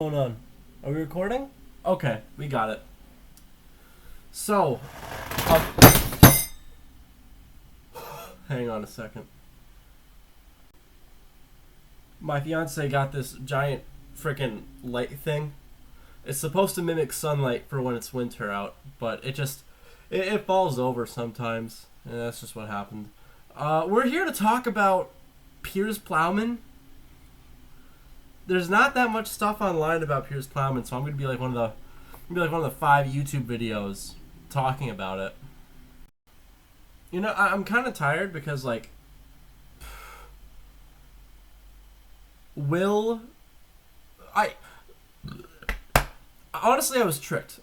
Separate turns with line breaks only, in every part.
Going on? Are we recording? Okay, we got it. So, hang on a second. My fiance got this giant freaking light thing. It's supposed to mimic sunlight for when it's winter out, but it falls over sometimes, and that's just what happened. We're here to talk about Piers Plowman. There's not that much stuff online about Piers Plowman, so I'm gonna be like one of the 5 YouTube videos talking about it. You know, I'm kind of tired because like, will I? Honestly, I was tricked.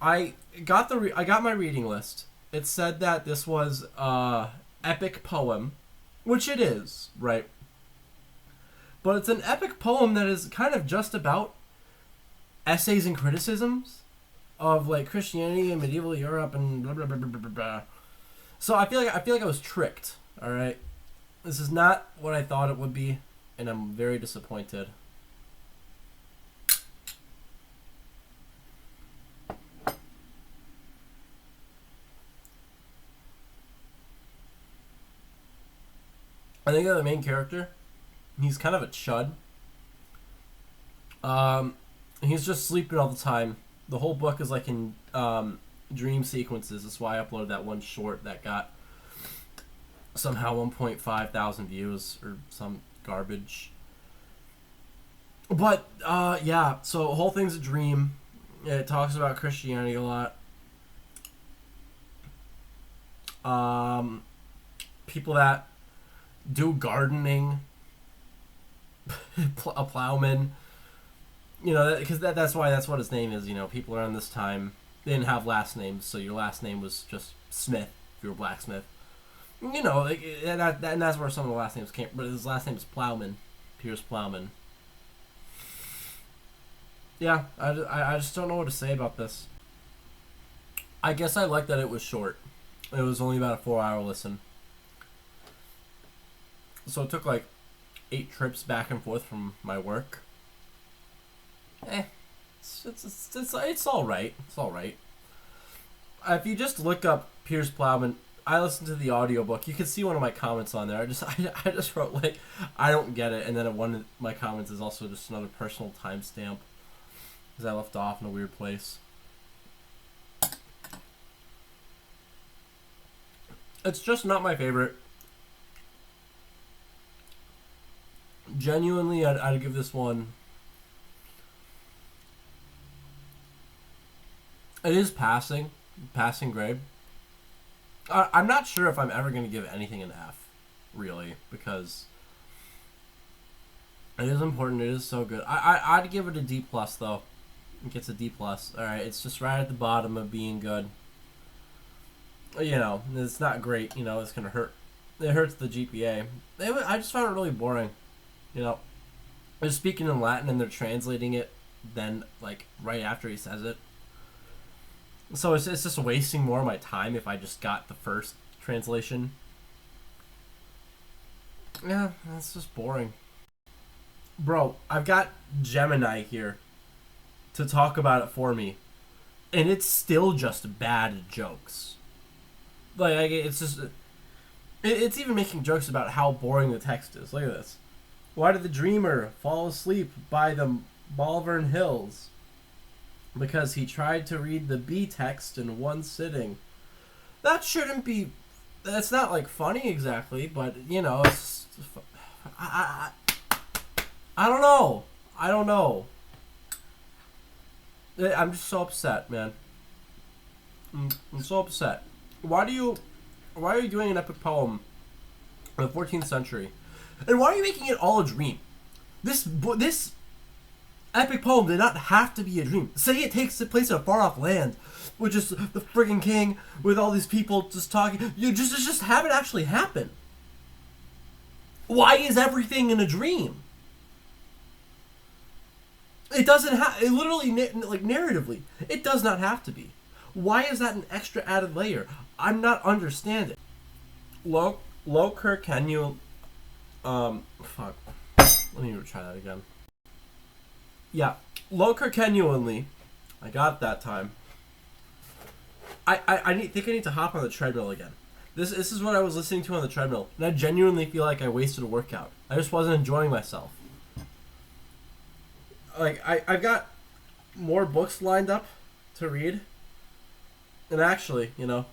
I got my reading list. It said that this was epic poem, which it is, right? But it's an epic poem that is kind of just about essays and criticisms of like Christianity and medieval Europe and blah blah blah blah blah blah. So I feel like I was tricked. All right, this is not what I thought it would be, and I'm very disappointed. I think the main character, he's kind of a chud. He's just sleeping all the time. The whole book is like in dream sequences. That's why I uploaded that one short that got somehow 1.5 thousand views or some garbage. But yeah, so the whole thing's a dream. It talks about Christianity a lot. People that do gardening, a plowman. You know, because that's what his name is. You know, people around this time, they didn't have last names, so your last name was just Smith if you were a blacksmith. You know, like, and that's where some of the last names came. But his last name is Plowman, Piers Plowman. Yeah, I just don't know what to say about this. I guess I like that it was short. It was only about a 4-hour listen. So it took like 8 trips back and forth from my work. It's all right. It's all right. If you just look up Piers Plowman, I listened to the audiobook. You can see one of my comments on there. I just wrote like, I don't get it, and then one of my comments is also just another personal timestamp because I left off in a weird place. It's just not my favorite. Genuinely, I'd give this one. It is passing grade. I'm not sure if I'm ever going to give anything an F, really, because it is important. It is so good. I'd give it a D plus though. It gets a D plus. All right, it's just right at the bottom of being good. You know, it's not great. You know, it's gonna hurt. It hurts the GPA. I just found it really boring. You know, they're speaking in Latin and they're translating it then like right after he says it. So it's just wasting more of my time if I just got the first translation. Yeah, that's just boring. Bro, I've got Gemini here to talk about it for me, and it's still just bad jokes. Like it's just, it's even making jokes about how boring the text is. Look at this. Why did the dreamer fall asleep by the Malvern Hills? Because he tried to read the B text in one sitting. That shouldn't be. That's not like funny exactly, but you know, it's. I don't know. I don't know. I'm just so upset, man. I'm so upset. Why are you doing an epic poem in the 14th century? And why are you making it all a dream? This epic poem did not have to be a dream. Say it takes place in a far off land with just the friggin' king with all these people just talking. You just have it actually happen. Why is everything in a dream? It doesn't have. It literally, like narratively, it does not have to be. Why is that an extra added layer? I'm not understanding. Loker, can you fuck. Let me try that again. Yeah, genuinely, I got it that time. I think I need to hop on the treadmill again. This is what I was listening to on the treadmill, and I genuinely feel like I wasted a workout. I just wasn't enjoying myself. Like, I've got more books lined up to read. And actually, you know,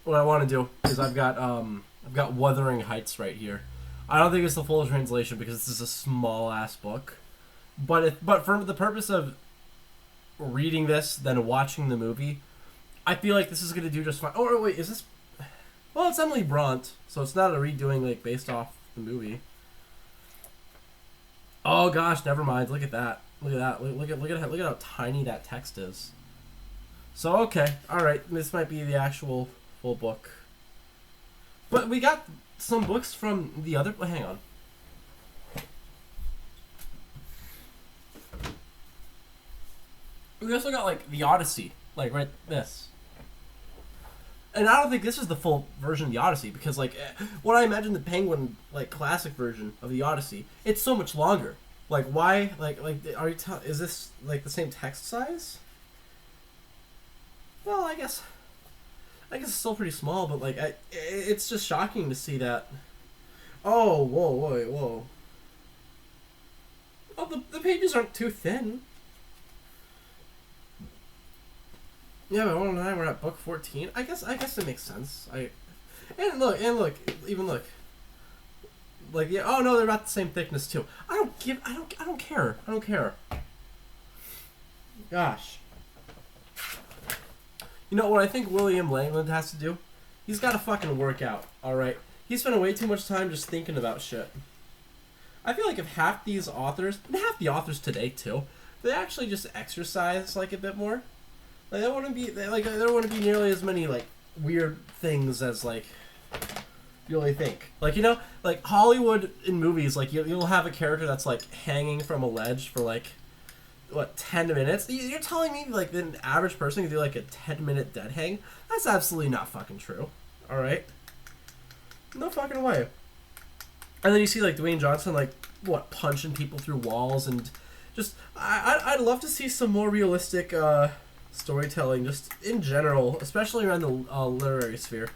what I want to do is I've got Wuthering Heights right here. I don't think it's the full translation because this is a small ass book. But for the purpose of reading this, then watching the movie, I feel like this is gonna do just fine. Oh wait, is this? Well, it's Emily Bront, so it's not a redoing like based off the movie. Oh gosh, never mind. Look at that. Look at that. Look at how tiny that text is. So okay, all right. This might be the actual full book. But we got some books from the other. Hang on. We also got like the Odyssey, like right this. And I don't think this is the full version of the Odyssey because like what I imagine the Penguin like classic version of the Odyssey, it's so much longer. Like why like are you is this like the same text size? Well, I guess it's still pretty small, but like it's just shocking to see that. Oh, whoa. Oh, the pages aren't too thin. Yeah, but Will and I were at book 14. I guess it makes sense. And look, even look. Like, yeah, oh no, they're about the same thickness too. I don't care. Gosh. You know what I think William Langland has to do? He's got to fucking work out, alright? He spent way too much time just thinking about shit. I feel like if half these authors, and half the authors today too, they actually just exercise like a bit more, like there wouldn't be nearly as many like weird things as like you really think. Like, you know, like Hollywood in movies, like you'll have a character that's like hanging from a ledge for like what 10 minutes. You're telling me like an average person can do like a 10-minute dead hang? That's absolutely not fucking true. All right, no fucking way. And then you see like Dwayne Johnson like what punching people through walls and just I'd love to see some more realistic storytelling just in general, especially around the literary sphere.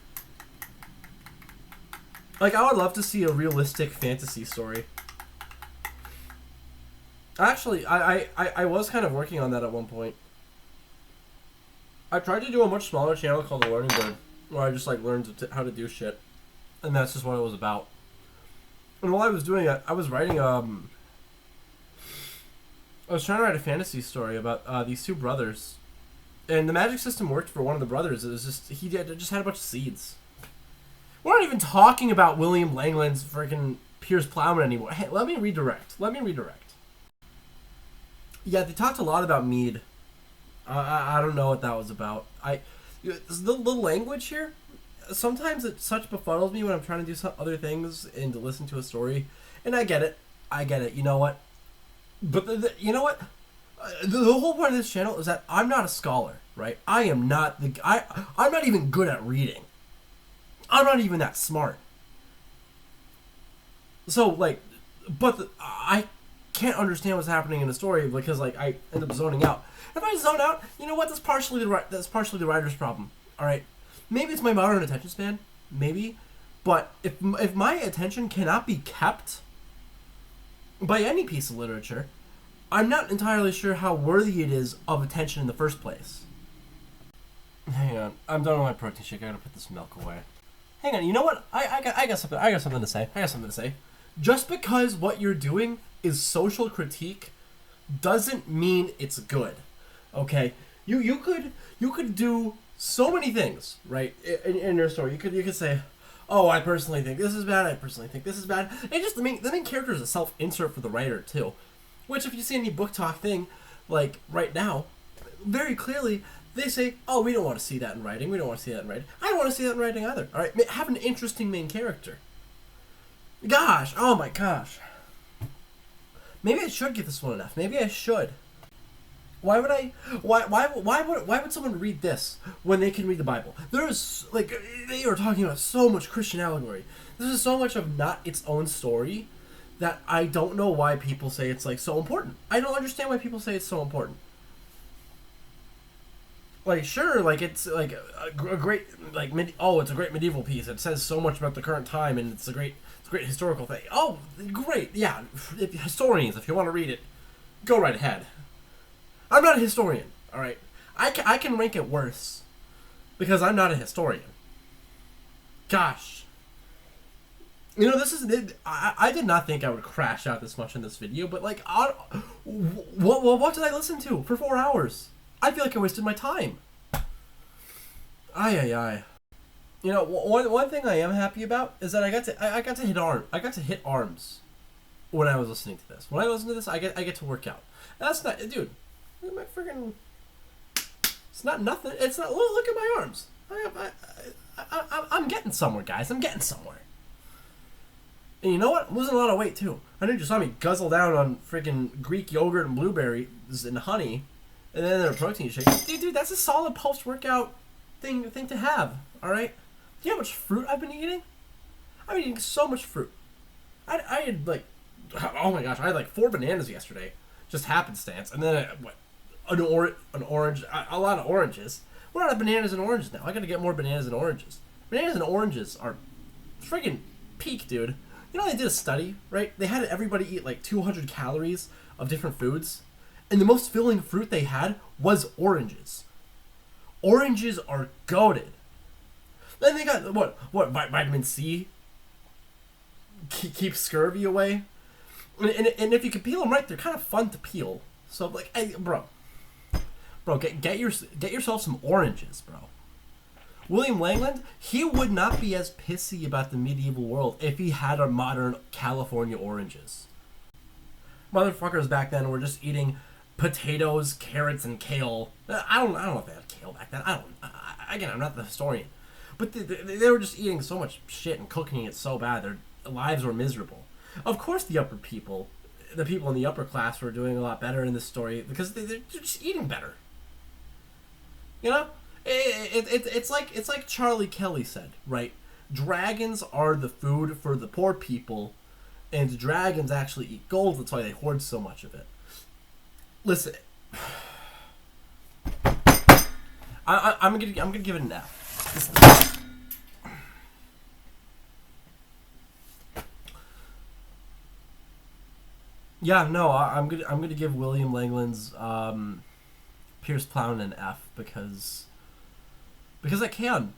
Like I would love to see a realistic fantasy story. Actually, I was kind of working on that at one point. I tried to do a much smaller channel called The Learning Bird, where I just like learned how to do shit, and that's just what it was about. And while I was doing it, I was writing I was trying to write a fantasy story about these two brothers, and the magic system worked for one of the brothers. It was just just had a bunch of seeds. We're not even talking about William Langland's freaking Piers Plowman anymore. Hey, let me redirect. Yeah, they talked a lot about mead. I don't know what that was about. The language here, sometimes it such befuddles me when I'm trying to do some other things and to listen to a story. And I get it. You know what? But you know what? The whole point of this channel is that I'm not a scholar, right? I'm not even good at reading. I'm not even that smart. So like, I can't understand what's happening in the story because like I end up zoning out. If I zone out, you know what? That's partially the writer's problem. All right, maybe it's my modern attention span, maybe, but if my attention cannot be kept by any piece of literature, I'm not entirely sure how worthy it is of attention in the first place. Hang on, I'm done with my protein shake. I gotta put this milk away. Hang on, you know what? I got something to say. Just because what you're doing is social critique doesn't mean it's good. Okay? You could do so many things, right? In your story. You could say, "Oh, I personally think this is bad. I personally think this is bad." And just the main character is a self-insert for the writer too. Which if you see any book talk thing like right now, very clearly they say, "Oh, we don't want to see that in writing. We don't want to see that in writing. I don't want to see that in writing either." All right? Have an interesting main character. Gosh, oh my gosh. Maybe I should give this one an F. Maybe I should. Why would someone read this when they can read the Bible? There is like they are talking about so much Christian allegory. This is so much of not its own story that I don't know why people say it's like so important. I don't understand why people say it's so important. Like, sure, like it's like a great like it's a great medieval piece. It says so much about the current time, and it's a great historical thing. Oh, great, yeah. Historians, if you want to read it, go right ahead. I'm not a historian, all right. I can rank it worse because I'm not a historian. Gosh. You know, this is... I did not think I would crash out this much in this video, but, like, what did I listen to for 4 hours? I feel like I wasted my time. Ay. You know, one thing I am happy about is that I got to hit arms when I was listening to this. When I listen to this, I get to work out. That's not... Dude, look at my freaking... It's not nothing. It's not... Look at my arms. I'm getting somewhere, guys. I'm getting somewhere. And you know what? I'm losing a lot of weight, too. I know you saw me guzzle down on freaking Greek yogurt and blueberries and honey, and then a protein shake. Dude, that's a solid post-workout thing to have, all right? Do you know how much fruit I've been eating? I've been eating so much fruit. I had, like... Oh, my gosh. I had, like, 4 bananas yesterday. Just happenstance. And then, an orange... A lot of oranges. We're out of bananas and oranges now. I gotta get more bananas and oranges. Bananas and oranges are friggin' peak, dude. You know, they did a study, right? They had everybody eat like 200 calories of different foods, and the most filling fruit they had was oranges. Oranges are goated. Then they got what vitamin C keeps scurvy away, and if you can peel them right, they're kind of fun to peel. So like, hey, bro, get yourself some oranges, bro. William Langland, he would not be as pissy about the medieval world if he had our modern California oranges. Motherfuckers back then were just eating potatoes, carrots, and kale. I don't know if they had kale back then. Again, I'm not the historian. But they were just eating so much shit and cooking it so bad. Their lives were miserable. Of course the people in the upper class were doing a lot better in this story because they're just eating better. You know? It's like Charlie Kelly said, right? Dragons are the food for the poor people, and dragons actually eat gold. That's why they hoard so much of it. Listen, I'm gonna give it an F. Yeah, no, I'm gonna give William Langland's PIERS PLOWMAN an F because I can.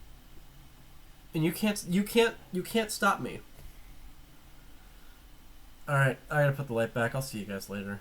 And you can't stop me. Alright, I gotta put the light back. I'll see you guys later.